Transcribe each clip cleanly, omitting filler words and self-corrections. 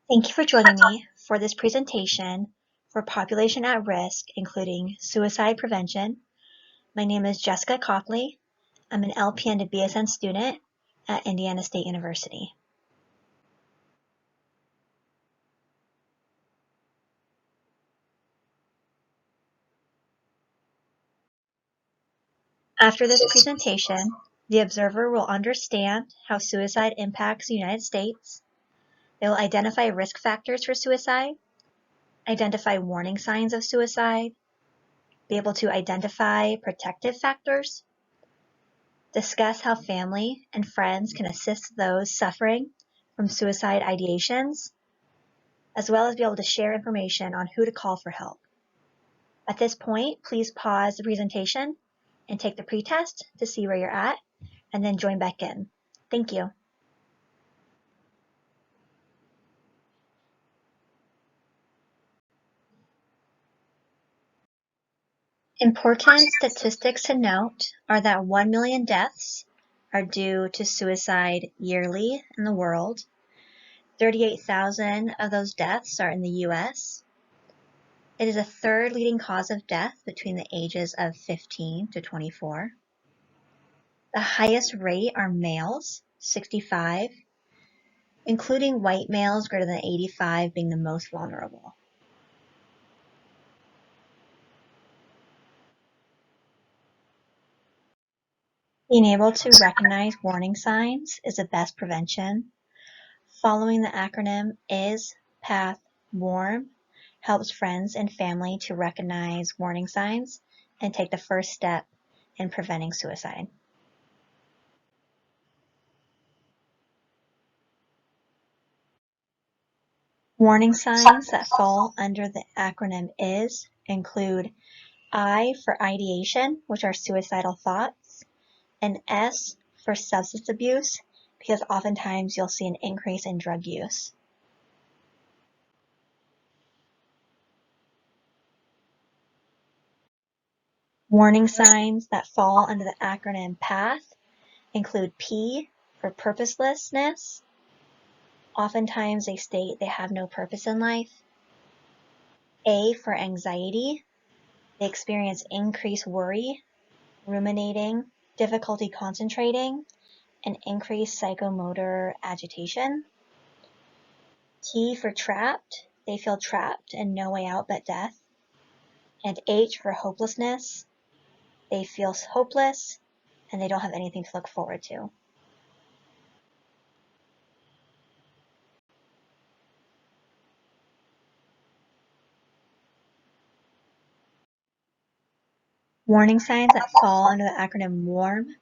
Thank you for joining me for this presentation for population at risk, including suicide prevention. My name is Jessica Copley. I'm an LPN to BSN student at Indiana State University. After this presentation, the observer will understand how suicide impacts the United States. They will identify risk factors for suicide, identify warning signs of suicide, be able to identify protective factors, discuss how family and friends can assist those suffering from suicide ideations, as well as be able to share information on who to call for help. At this point, please pause the presentation and take the pretest to see where you're at, and then join back in. Thank you. Important statistics to note are that 1 million deaths are due to suicide yearly in the world. 38,000 of those deaths are in the US. It is a third leading cause of death between the ages of 15 to 24. The highest rate are males, 65, including white males greater than 85 being the most vulnerable. Being able to recognize warning signs is the best prevention. Following the acronym IS, PATH, WARM helps friends and family to recognize warning signs and take the first step in preventing suicide. Warning signs that fall under the acronym IS include I for ideation, which are suicidal thoughts, and S for substance abuse, because oftentimes you'll see an increase in drug use. Warning signs that fall under the acronym PATH include P for purposelessness. Oftentimes they state they have no purpose in life. A for anxiety. They experience increased worry, ruminating, difficulty concentrating, and increased psychomotor agitation. T for trapped. They feel trapped and no way out but death. And H for hopelessness. They feel hopeless and they don't have anything to look forward to. Warning signs that fall under the acronym WARM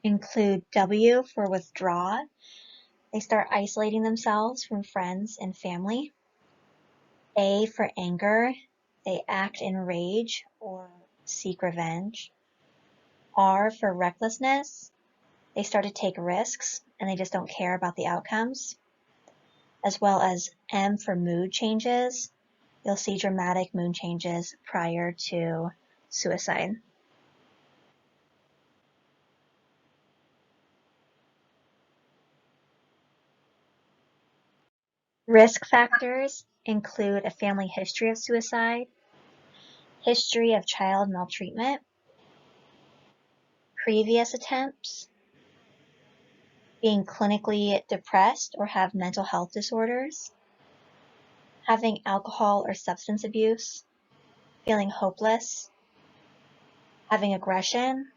include W for withdraw. They start isolating themselves from friends and family. A for anger. They act in rage or seek revenge. R for recklessness. They start to take risks and they just don't care about the outcomes. As well as M for mood changes. You'll see dramatic mood changes prior to suicide. Risk factors include a family history of suicide, history of child maltreatment, previous attempts, being clinically depressed or have mental health disorders, having alcohol or substance abuse, feeling hopeless, having aggression,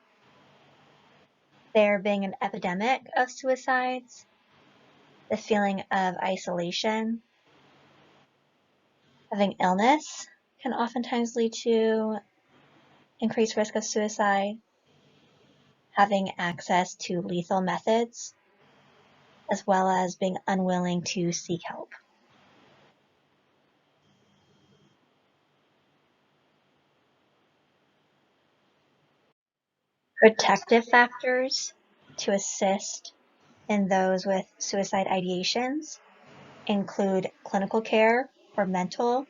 there being an epidemic of suicides, the feeling of isolation, having illness can oftentimes lead to increased risk of suicide, having access to lethal methods, as well as being unwilling to seek help. Protective factors to assist in those with suicide ideations include clinical care for mental,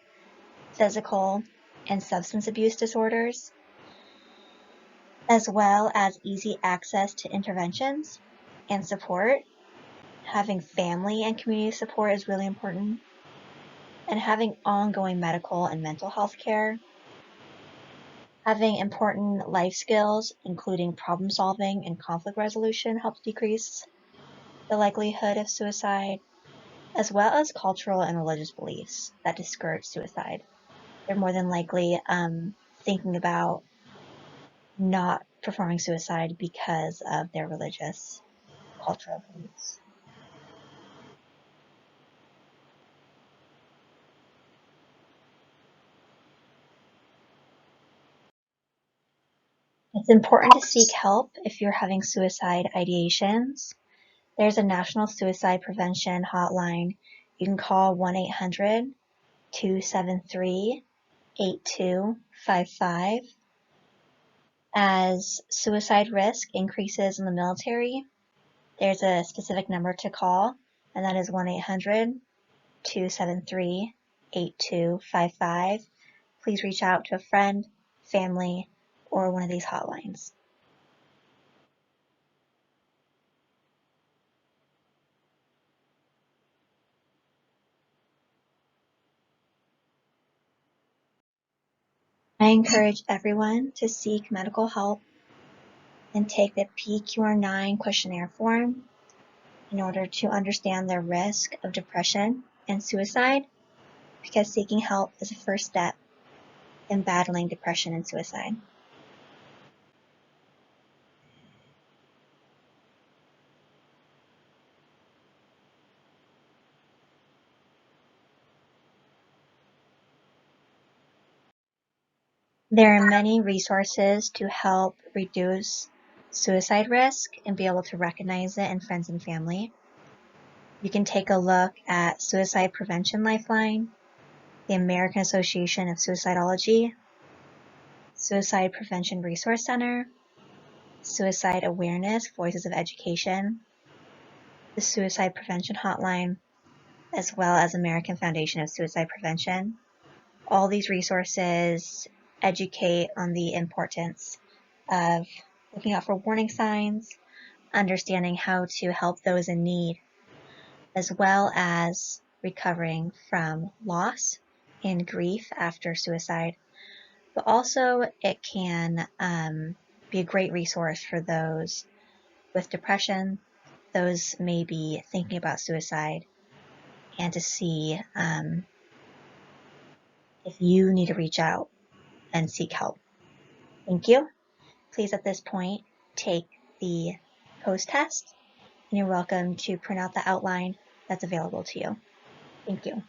physical, and substance abuse disorders, as well as easy access to interventions and support, Having family and community support is really important. And having ongoing medical and mental health care. Having important life skills, including problem solving and conflict resolution, helps decrease the likelihood of suicide, as well as cultural and religious beliefs that discourage suicide. They're more than likely thinking about not performing suicide because of their religious cultural beliefs. It's important to seek help if you're having suicide ideations. There's a national suicide prevention hotline. You can call 1-800-273-8255. As suicide risk increases in the military, there's a specific number to call, and that is 1-800-273-8255. Please reach out to a friend, family, or one of these hotlines. I encourage everyone to seek medical help and take the PQR9 questionnaire form in order to understand their risk of depression and suicide, because seeking help is a first step in battling depression and suicide. There are many resources to help reduce suicide risk and be able to recognize it in friends and family. You can take a look at Suicide Prevention Lifeline, the American Association of Suicidology, Suicide Prevention Resource Center, Suicide Awareness Voices of Education, the Suicide Prevention Hotline, as well as American Foundation of Suicide Prevention. All these resources educate on the importance of looking out for warning signs, understanding how to help those in need, as well as recovering from loss and grief after suicide. But also it can be a great resource for those with depression, those maybe thinking about suicide, and to see if you need to reach out and seek help. Thank you. Please at this point take the post test, and you're welcome to print out the outline that's available to you. Thank you.